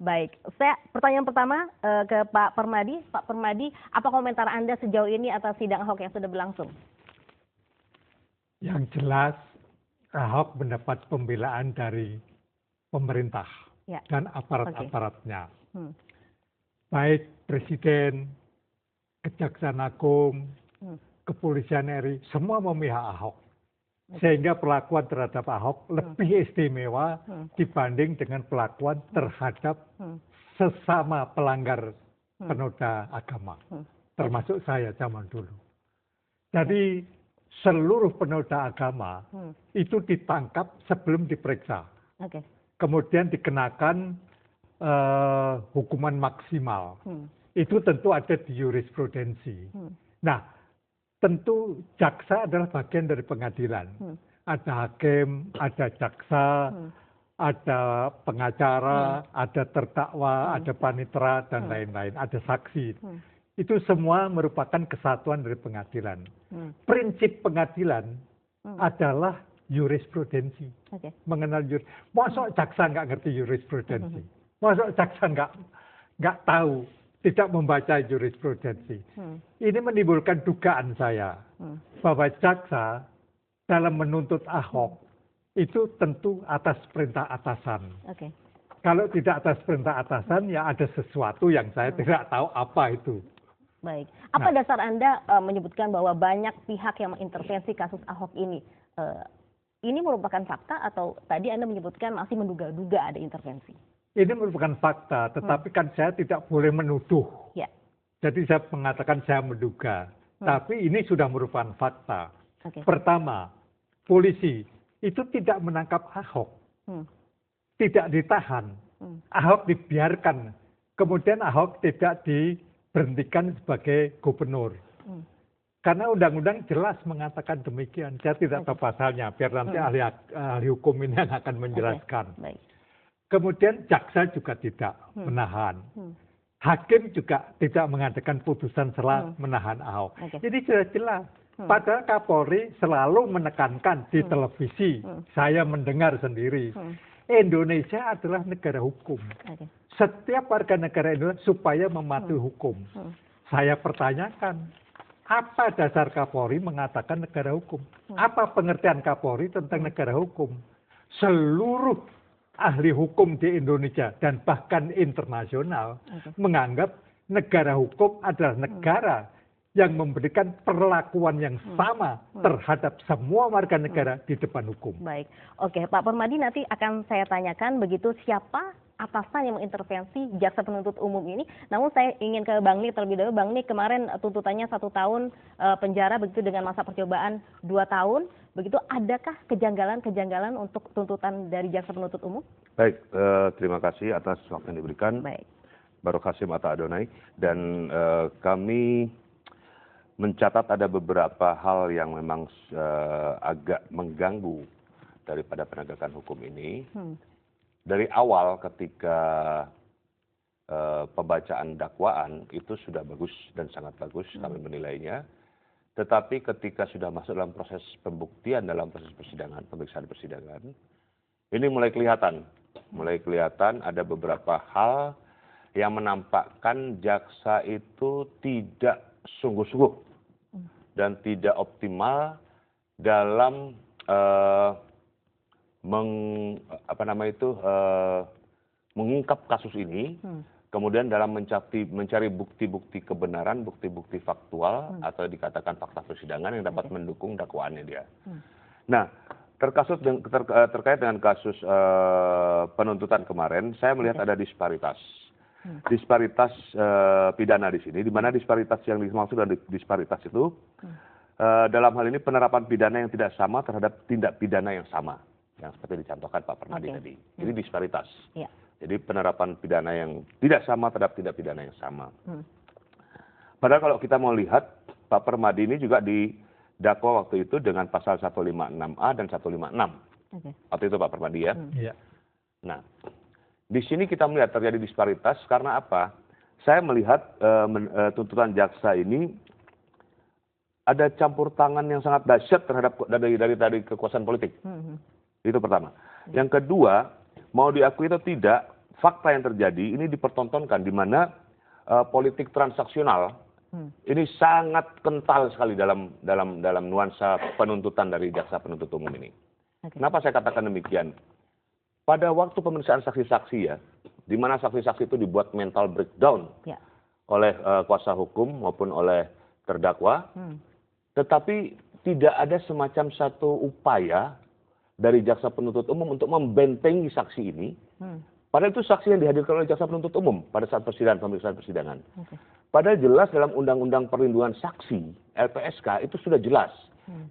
Baik, pertanyaan pertama ke Pak Permadi. Pak Permadi, apa komentar Anda sejauh ini atas sidang Ahok yang sudah berlangsung? Yang jelas, Ahok mendapat pembelaan dari pemerintah dan aparat-aparatnya. Baik Presiden, Kejaksaan Agung, Kepolisian RI, semua memihak Ahok. Sehingga perlakuan terhadap Ahok lebih istimewa dibanding dengan perlakuan terhadap sesama pelanggar penoda agama. Termasuk saya zaman dulu. Jadi seluruh penoda agama itu ditangkap sebelum diperiksa. Kemudian dikenakan hukuman maksimal. Itu tentu ada di jurisprudensi. Nah, tentu jaksa adalah bagian dari pengadilan. Ada hakim, ada jaksa, ada pengacara, ada terdakwa, ada panitera, dan lain-lain. Ada saksi. Itu semua merupakan kesatuan dari pengadilan. Prinsip pengadilan adalah jurisprudensi. Mengenal masuk jaksa nggak ngerti jurisprudensi. Masuk jaksa nggak tahu, tidak membaca jurisprudensi. Ini menimbulkan dugaan saya bahwa jaksa dalam menuntut Ahok itu tentu atas perintah atasan. Kalau tidak atas perintah atasan, ya ada sesuatu yang saya tidak tahu apa itu. Baik, apa dasar Anda menyebutkan bahwa banyak pihak yang mengintervensi kasus Ahok ini? Ini merupakan fakta atau tadi Anda menyebutkan masih menduga-duga ada intervensi? Ini merupakan fakta, tetapi kan saya tidak boleh menuduh. Jadi saya mengatakan saya menduga, tapi ini sudah merupakan fakta. Pertama, polisi itu tidak menangkap Ahok, tidak ditahan. Ahok dibiarkan, kemudian Ahok tidak diberhentikan sebagai gubernur. Karena undang-undang jelas mengatakan demikian. Saya tidak tahu pasalnya, biar nanti ahli hukum ini yang akan menjelaskan. Kemudian jaksa juga tidak menahan. Hakim juga tidak mengadakan putusan setelah menahan Ahok. Jadi sudah jelas. Padahal Kapolri selalu menekankan di televisi. Saya mendengar sendiri. Indonesia adalah negara hukum. Setiap warga negara Indonesia supaya mematuhi hukum. Saya pertanyakan, apa dasar Kapolri mengatakan negara hukum? Apa pengertian Kapolri tentang negara hukum? Seluruh ahli hukum di Indonesia dan bahkan internasional menganggap negara hukum adalah negara yang memberikan perlakuan yang sama terhadap semua warga negara di depan hukum. Baik, oke Pak Permadi, nanti akan saya tanyakan begitu siapa atasan yang mengintervensi jaksa penuntut umum ini. Namun saya ingin ke Bang Ni terlebih dahulu. Bang Ni, kemarin tuntutannya 1 tahun penjara begitu dengan masa percobaan 2 tahun. Begitu, adakah kejanggalan-kejanggalan untuk tuntutan dari jaksa penuntut umum? Baik, terima kasih atas waktu yang diberikan. Baik. Baroque Hasyim Atta Adonai. Dan kami mencatat ada beberapa hal yang memang agak mengganggu daripada penegakan hukum ini. Dari awal ketika pembacaan dakwaan itu sudah bagus dan sangat bagus kami menilainya. Tetapi ketika sudah masuk dalam proses pembuktian, dalam proses persidangan, pemeriksaan persidangan, ini mulai kelihatan ada beberapa hal yang menampakkan jaksa itu tidak sungguh-sungguh dan tidak optimal dalam mengungkap kasus ini. Kemudian dalam mencari bukti-bukti kebenaran, bukti-bukti faktual atau dikatakan fakta persidangan yang dapat mendukung dakwaannya dia. Nah, terkait dengan kasus penuntutan kemarin, saya melihat ada disparitas. Disparitas pidana di sini, di mana disparitas yang dimaksud dari disparitas itu dalam hal ini penerapan pidana yang tidak sama terhadap tindak pidana yang sama, yang seperti dicontohkan Pak Permadi tadi. Ini disparitas. Jadi penerapan pidana yang tidak sama terhadap tindak pidana yang sama. Padahal kalau kita mau lihat, Pak Permadi ini juga didakwa waktu itu dengan pasal 156A dan 156. Waktu itu Pak Permadi ya. Nah, di sini kita melihat terjadi disparitas karena apa? Saya melihat tuntutan jaksa ini ada campur tangan yang sangat dahsyat terhadap dari kekuasaan politik. Itu pertama. Yang kedua, mau diakui atau tidak, fakta yang terjadi ini dipertontonkan di mana politik transaksional ini sangat kental sekali dalam nuansa penuntutan dari jaksa penuntut umum ini. Kenapa saya katakan demikian? Pada waktu pemeriksaan saksi-saksi ya, di mana saksi-saksi itu dibuat mental breakdown oleh kuasa hukum maupun oleh terdakwa, tetapi tidak ada semacam satu upaya dari jaksa penuntut umum untuk membentengi saksi ini. Padahal itu saksi yang dihadirkan oleh jaksa penuntut umum pada saat pemeriksaan persidangan. Padahal jelas dalam Undang-Undang Perlindungan Saksi (LPSK) itu sudah jelas,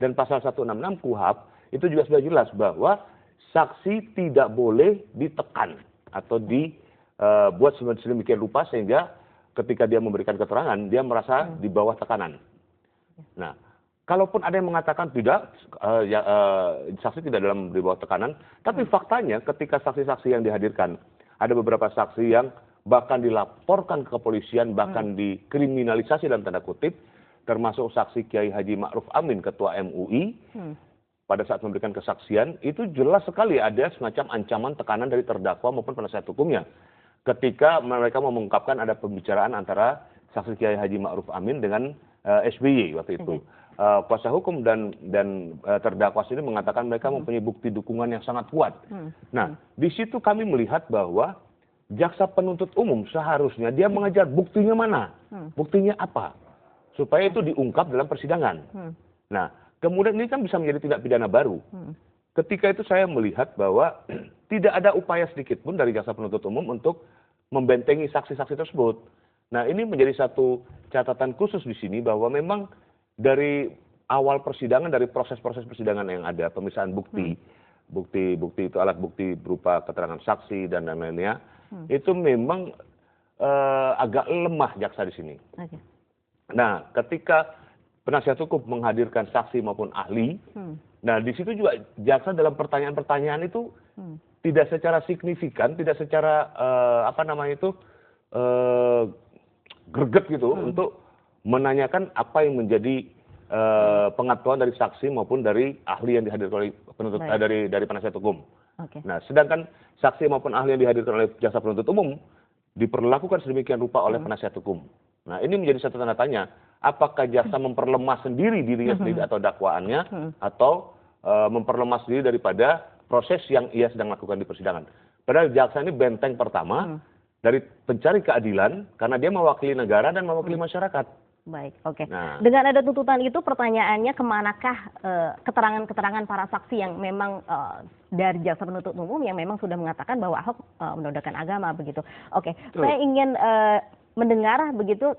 dan pasal 166 KUHP itu juga sudah jelas bahwa saksi tidak boleh ditekan atau dibuat sedemikian rupa sehingga ketika dia memberikan keterangan dia merasa di bawah tekanan. Nah, kalaupun ada yang mengatakan tidak, saksi tidak di bawah tekanan, tapi faktanya ketika saksi-saksi yang dihadirkan, ada beberapa saksi yang bahkan dilaporkan ke kepolisian, bahkan dikriminalisasi dalam tanda kutip, termasuk saksi Kiai Haji Ma'ruf Amin, Ketua MUI, pada saat memberikan kesaksian, itu jelas sekali ada semacam ancaman tekanan dari terdakwa maupun penasihat hukumnya. Ketika mereka mengungkapkan ada pembicaraan antara saksi Kiai Haji Ma'ruf Amin dengan SBY waktu itu. Kuasa hukum dan terdakwa sendiri mengatakan mereka mempunyai bukti dukungan yang sangat kuat. Nah, di situ kami melihat bahwa jaksa penuntut umum seharusnya dia mengejar buktinya mana, buktinya apa, supaya itu diungkap dalam persidangan. Nah, kemudian ini kan bisa menjadi tindak pidana baru. Ketika itu saya melihat bahwa tidak ada upaya sedikit pun dari jaksa penuntut umum untuk membentengi saksi-saksi tersebut. Nah, ini menjadi satu catatan khusus di sini bahwa memang dari awal persidangan, dari proses-proses persidangan yang ada, pemeriksaan bukti, bukti itu alat bukti berupa keterangan saksi dan lain-lainnya, itu memang agak lemah jaksa di sini. Nah, ketika penasihat hukum menghadirkan saksi maupun ahli, nah di situ juga jaksa dalam pertanyaan-pertanyaan itu tidak secara signifikan, tidak secara greget gitu untuk menanyakan apa yang menjadi pengetahuan dari saksi maupun dari ahli yang dihadirkan oleh penuntut dari penasihat hukum. Nah, sedangkan saksi maupun ahli yang dihadirkan oleh jaksa penuntut umum diperlakukan sedemikian rupa oleh penasihat hukum. Nah, ini menjadi satu tanda tanya, apakah jaksa memperlemah sendiri dirinya sendiri atau dakwaannya, atau memperlemah sendiri daripada proses yang ia sedang lakukan di persidangan. Padahal jaksa ini benteng pertama dari pencari keadilan karena dia mewakili negara dan mewakili masyarakat. Baik, oke. Nah, dengan ada tuntutan itu, pertanyaannya kemanakah keterangan-keterangan para saksi yang memang dari jaksa penuntut umum yang memang sudah mengatakan bahwa Ahok menodaikan agama begitu. Oke, saya ingin mendengar begitu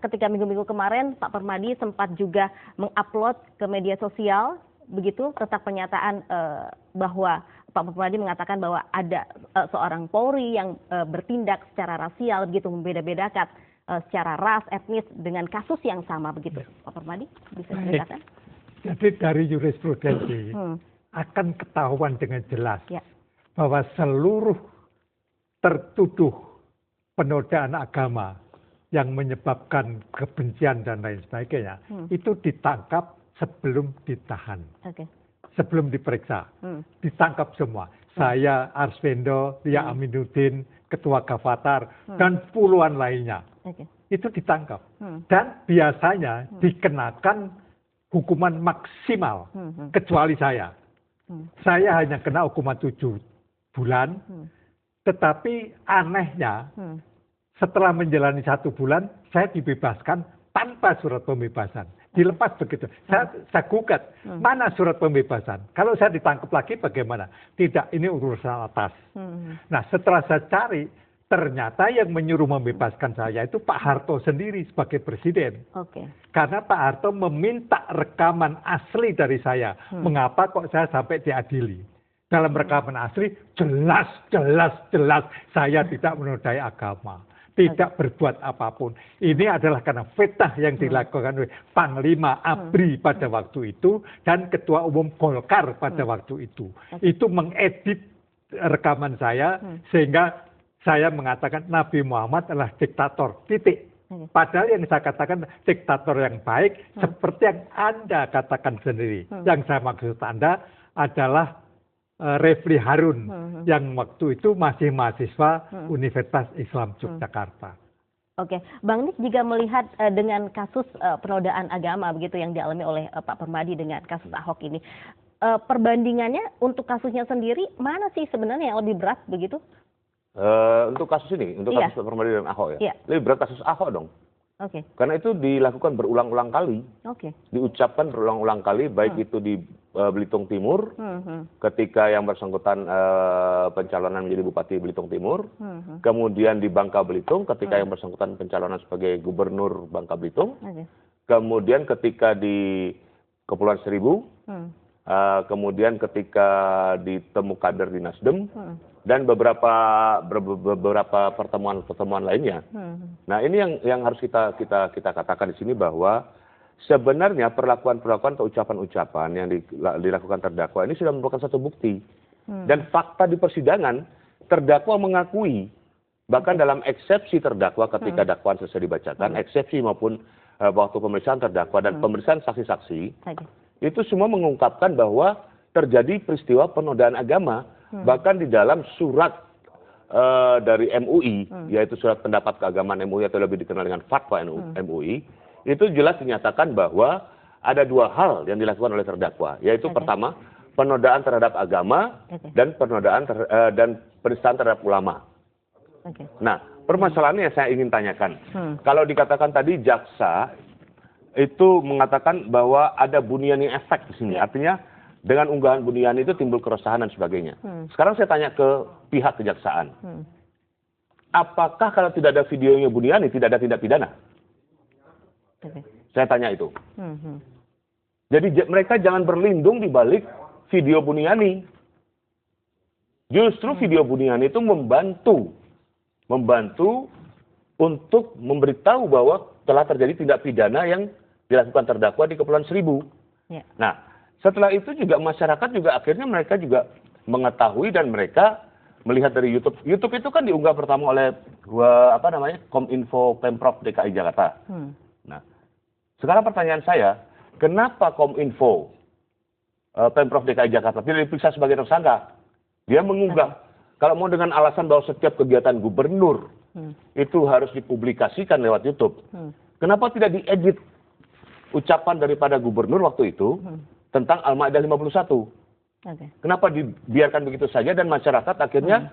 ketika minggu-minggu kemarin Pak Permadi sempat juga mengupload ke media sosial begitu tentang pernyataan bahwa Pak Permadi mengatakan bahwa ada seorang Polri yang bertindak secara rasial begitu, membeda-bedakan secara ras, etnis dengan kasus yang sama begitu. Pak Permadi bisa ceritakan? Jadi dari jurisprudensi akan ketahuan dengan jelas bahwa seluruh tertuduh penodaan agama yang menyebabkan kebencian dan lain sebagainya itu ditangkap sebelum ditahan, sebelum diperiksa, ditangkap semua. Saya, Arswendo, Lia Aminuddin, Ketua Gavatar, dan puluhan lainnya. Itu ditangkap. Dan biasanya dikenakan hukuman maksimal, kecuali saya. Saya hanya kena hukuman 7 bulan, tetapi anehnya setelah menjalani 1 bulan, saya dibebaskan tanpa surat pembebasan. Dilepas begitu. Saya gugat, mana surat pembebasan? Kalau saya ditangkap lagi bagaimana? Tidak, ini urusan atas. Nah, setelah saya cari, ternyata yang menyuruh membebaskan saya itu Pak Harto sendiri sebagai presiden. Karena Pak Harto meminta rekaman asli dari saya. Mengapa kok saya sampai diadili? Dalam rekaman asli, jelas saya tidak menodai agama. Tidak berbuat apapun. Ini adalah karena fitnah yang dilakukan oleh Panglima ABRI pada waktu itu dan Ketua Umum Golkar pada waktu itu. Itu mengedit rekaman saya sehingga saya mengatakan Nabi Muhammad adalah diktator. Titik. Padahal yang saya katakan diktator yang baik seperti yang Anda katakan sendiri. Yang saya maksud Anda adalah Refli Harun yang waktu itu masih mahasiswa Universitas Islam Yogyakarta. Oke, Bang Nik juga melihat dengan kasus penodaan agama begitu yang dialami oleh Pak Permadi dengan kasus Ahok ini, perbandingannya untuk kasusnya sendiri mana sih sebenarnya yang lebih berat begitu? Untuk kasus ini, untuk kasus Pak Permadi dan Ahok ya, lebih berat kasus Ahok dong. Oke. Karena itu dilakukan berulang-ulang kali, diucapkan berulang-ulang kali, baik itu di Belitung Timur, ketika yang bersangkutan pencalonan menjadi Bupati Belitung Timur, kemudian di Bangka Belitung, ketika yang bersangkutan pencalonan sebagai Gubernur Bangka Belitung, kemudian ketika di Kepulauan Seribu, kemudian ketika ditemu kader di Nasdem, dan beberapa pertemuan lainnya. Nah, ini yang harus kita katakan di sini, bahwa sebenarnya perlakuan atau ucapan-ucapan yang dilakukan terdakwa ini sudah merupakan satu bukti. Dan fakta di persidangan, terdakwa mengakui, bahkan dalam eksepsi terdakwa ketika dakwaan selesai dibacakan, eksepsi maupun waktu pemeriksaan terdakwa dan pemeriksaan saksi-saksi, itu semua mengungkapkan bahwa terjadi peristiwa penodaan agama. Bahkan di dalam surat dari MUI, yaitu surat pendapat keagamaan MUI atau lebih dikenal dengan fatwa MUI, itu jelas dinyatakan bahwa ada dua hal yang dilakukan oleh terdakwa, yaitu pertama, penodaan terhadap agama dan penodaan dan penistaan terhadap ulama. Nah, permasalahannya yang saya ingin tanyakan, kalau dikatakan tadi jaksa itu mengatakan bahwa ada Buniani efek di sini, artinya dengan unggahan Buniani itu timbul keresahan dan sebagainya. Sekarang saya tanya ke pihak kejaksaan, apakah kalau tidak ada videonya Buniani tidak ada tindak pidana? Saya tanya itu. Jadi mereka jangan berlindung di balik video Buniani. Justru video Buniani itu membantu untuk memberitahu bahwa telah terjadi tindak pidana yang dilakukan terdakwa di Kepulauan Seribu. Nah, setelah itu juga masyarakat juga akhirnya mereka juga mengetahui dan mereka melihat dari YouTube. YouTube itu kan diunggah pertama oleh Kominfo Pemprov DKI Jakarta. Nah, sekarang pertanyaan saya, kenapa Kominfo Pemprov DKI Jakarta tidak diperiksa sebagai tersangka? Dia mengunggah, kalau mau dengan alasan bahwa setiap kegiatan gubernur itu harus dipublikasikan lewat YouTube. Kenapa tidak diedit ucapan daripada gubernur waktu itu tentang Al-Maidah 51. Kenapa dibiarkan begitu saja dan masyarakat akhirnya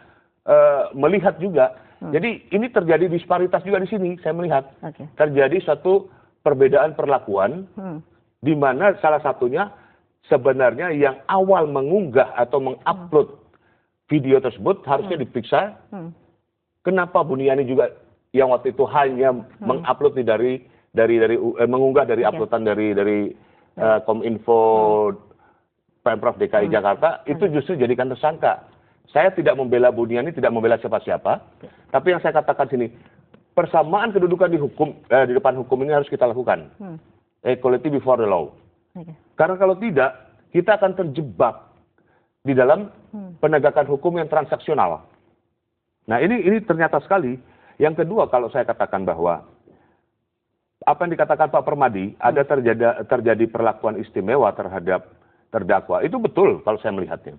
melihat juga. Jadi ini terjadi disparitas juga di sini, saya melihat. Terjadi suatu perbedaan perlakuan di mana salah satunya sebenarnya yang awal mengunggah atau mengupload video tersebut harusnya diperiksa. Kenapa Buniani juga yang waktu itu hanya mengupload mengunggah dari uploadan dari Kominfo Pemprov DKI Jakarta, itu justru jadikan tersangka. Saya tidak membela Buniani, tidak membela siapa-siapa, tapi yang saya katakan sini, persamaan kedudukan di depan hukum ini harus kita lakukan. Equality before the law. Karena kalau tidak, kita akan terjebak di dalam penegakan hukum yang transaksional. Nah, ini ternyata sekali. Yang kedua, kalau saya katakan bahwa apa yang dikatakan Pak Permadi, ada terjadi perlakuan istimewa terhadap terdakwa. Itu betul kalau saya melihatnya.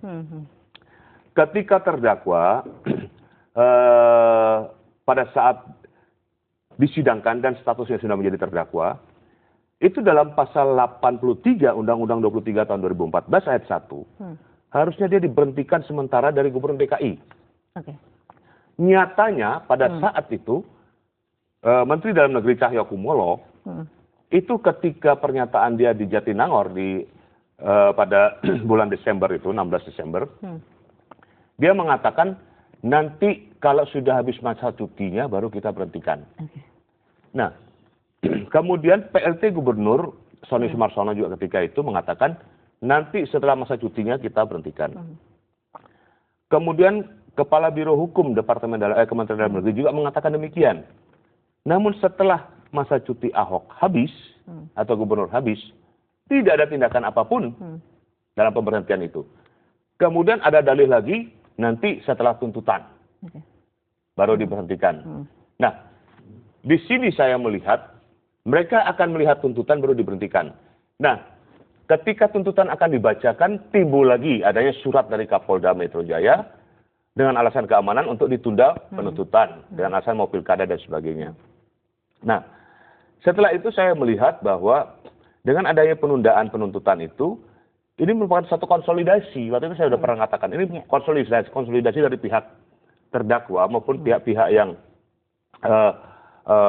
Ketika terdakwa pada saat disidangkan dan statusnya sudah menjadi terdakwa, itu dalam pasal 83 Undang-Undang 23 tahun 2014 ayat 1, harusnya dia diberhentikan sementara dari Gubernur DKI. Nyatanya pada saat itu, Menteri Dalam Negeri Cahyokumolo itu ketika pernyataan dia di Jatinangor pada bulan Desember itu, 16 Desember, dia mengatakan nanti kalau sudah habis masa cutinya baru kita berhentikan. Nah, kemudian PLT Gubernur Sony Sumarsono juga ketika itu mengatakan nanti setelah masa cutinya kita berhentikan. Kemudian Kepala Biro Hukum Kementerian Dalam Negeri juga mengatakan demikian. Namun setelah masa cuti Ahok habis atau gubernur habis, tidak ada tindakan apapun dalam pemberhentian itu. Kemudian ada dalih lagi nanti setelah tuntutan baru diberhentikan. Nah, di sini saya melihat mereka akan melihat tuntutan baru diberhentikan. Nah, ketika tuntutan akan dibacakan, timbul lagi adanya surat dari Kapolda Metro Jaya dengan alasan keamanan untuk ditunda penuntutan, dengan alasan mau pilkada dan sebagainya. Nah, setelah itu saya melihat bahwa dengan adanya penundaan penuntutan itu, ini merupakan satu konsolidasi. Waktu itu saya sudah pernah katakan, ini konsolidasi dari pihak terdakwa maupun pihak-pihak yang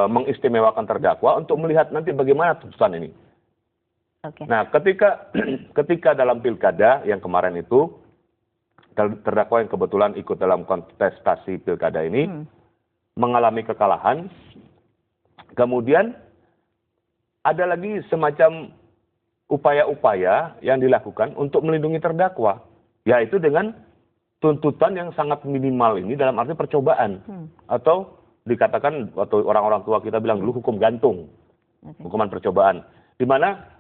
mengistimewakan terdakwa untuk melihat nanti bagaimana tuntutan ini. Nah, ketika dalam pilkada yang kemarin itu, terdakwa yang kebetulan ikut dalam kontestasi pilkada ini mengalami kekalahan, kemudian ada lagi semacam upaya-upaya yang dilakukan untuk melindungi terdakwa, yaitu dengan tuntutan yang sangat minimal ini dalam arti percobaan, atau dikatakan waktu orang-orang tua kita bilang dulu hukum gantung, hukuman percobaan, di mana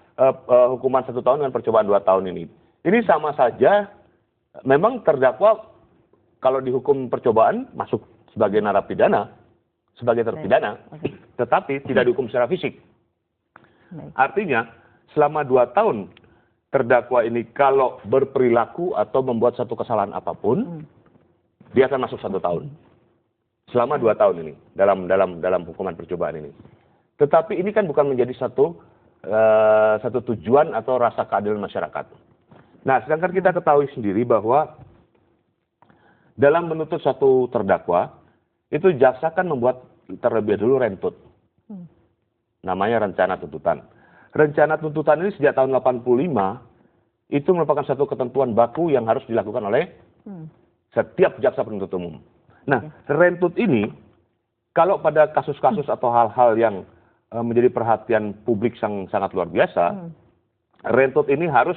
hukuman 1 tahun dengan percobaan 2 tahun ini. Ini sama saja, memang terdakwa kalau dihukum percobaan masuk sebagai narapidana, sebagai terpidana, tetapi tidak dihukum secara fisik. Artinya selama 2 tahun terdakwa ini kalau berperilaku atau membuat satu kesalahan apapun, dia akan masuk 1 tahun. Selama 2 tahun ini dalam hukuman percobaan ini. Tetapi ini kan bukan menjadi satu tujuan atau rasa keadilan masyarakat. Nah, sedangkan kita ketahui sendiri bahwa dalam menuntut satu terdakwa, itu jaksa kan membuat terlebih dahulu rentut. Namanya rencana tuntutan. Rencana tuntutan ini sejak tahun 85, itu merupakan satu ketentuan baku yang harus dilakukan oleh setiap jaksa penuntut umum. Nah, rentut ini, kalau pada kasus-kasus atau hal-hal yang menjadi perhatian publik yang sangat luar biasa, rentut ini harus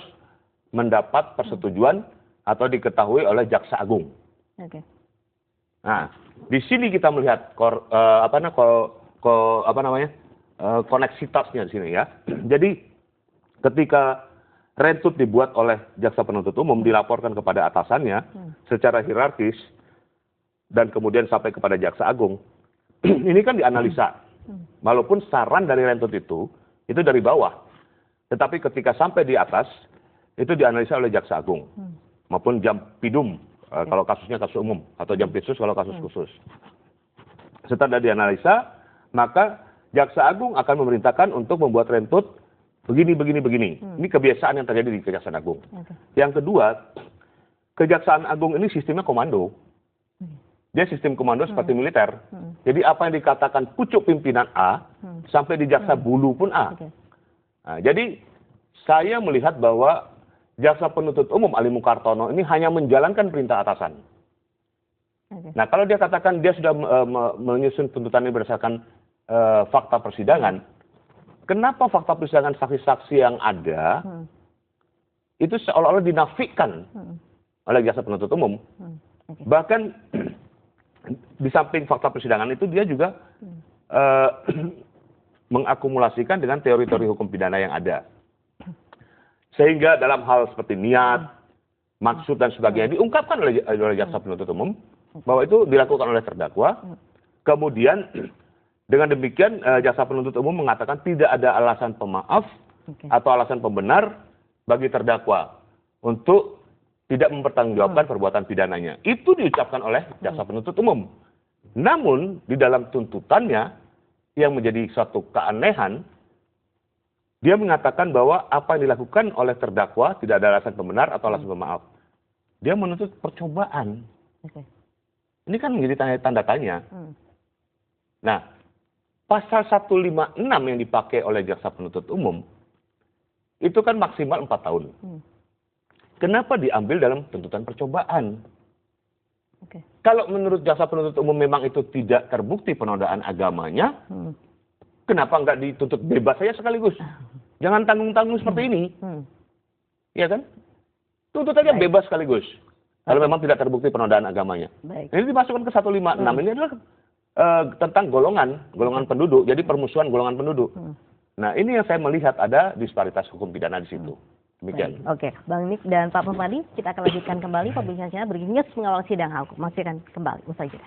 mendapat persetujuan atau diketahui oleh Jaksa Agung. Nah, di sini kita melihat koneksitasnya di sini ya. Jadi ketika rentut dibuat oleh Jaksa Penuntut Umum, dilaporkan kepada atasannya secara hierarkis dan kemudian sampai kepada Jaksa Agung, ini kan dianalisa. Walaupun saran dari rentut itu dari bawah. Tetapi ketika sampai di atas, itu dianalisa oleh Jaksa Agung. Maupun Jampidum, kalau kasusnya kasus umum. Atau Jampitsus kalau kasus khusus. Setelah dianalisa, maka Jaksa Agung akan memerintahkan untuk membuat rentut begini. Ini kebiasaan yang terjadi di Kejaksaan Agung. Yang kedua, Kejaksaan Agung ini sistemnya komando. Dia sistem komando seperti militer. Jadi apa yang dikatakan pucuk pimpinan A, sampai di jaksa bulu pun A. Nah, jadi saya melihat bahwa Jaksa Penuntut Umum Ali Mukartono ini hanya menjalankan perintah atasan. Nah, kalau dia katakan dia sudah menyusun tuntutan ini berdasarkan fakta persidangan, kenapa fakta persidangan saksi-saksi yang ada itu seolah-olah dinafikan oleh Jaksa Penuntut Umum? Bahkan di samping fakta persidangan itu dia juga mengakumulasikan dengan teori-teori hukum pidana yang ada. Sehingga dalam hal seperti niat, maksud dan sebagainya diungkapkan oleh Jaksa Penuntut Umum bahwa itu dilakukan oleh terdakwa. Kemudian dengan demikian Jaksa Penuntut Umum mengatakan tidak ada alasan pemaaf atau alasan pembenar bagi terdakwa untuk tidak mempertanggungjawabkan perbuatan pidananya. Itu diucapkan oleh Jaksa Penuntut Umum. Namun di dalam tuntutannya yang menjadi suatu keanehan, dia mengatakan bahwa apa yang dilakukan oleh terdakwa tidak ada alasan pembenar atau alasan pemaaf. Dia menuntut percobaan. Ini kan menjadi tanda tanya. Nah, pasal 156 yang dipakai oleh Jaksa Penuntut Umum itu kan maksimal 4 tahun. Kenapa diambil dalam tuntutan percobaan? Kalau menurut Jaksa Penuntut Umum memang itu tidak terbukti penodaan agamanya, kenapa nggak dituntut bebas saja sekaligus? Jangan tanggung-tanggung seperti ini. Iya kan? Tuntut aja bebas sekaligus. Kalau memang tidak terbukti penodaan agamanya. Ini dimasukkan ke 156. Ini adalah tentang golongan penduduk. Jadi permusuhan golongan penduduk. Nah, ini yang saya melihat ada disparitas hukum pidana di situ. Demikian. Oke, Bang Nik dan Pak Permadi, kita akan lanjutkan kembali perbincangannya Breaking News mengawal sidang hukum. Masih akan kembali usai jeda.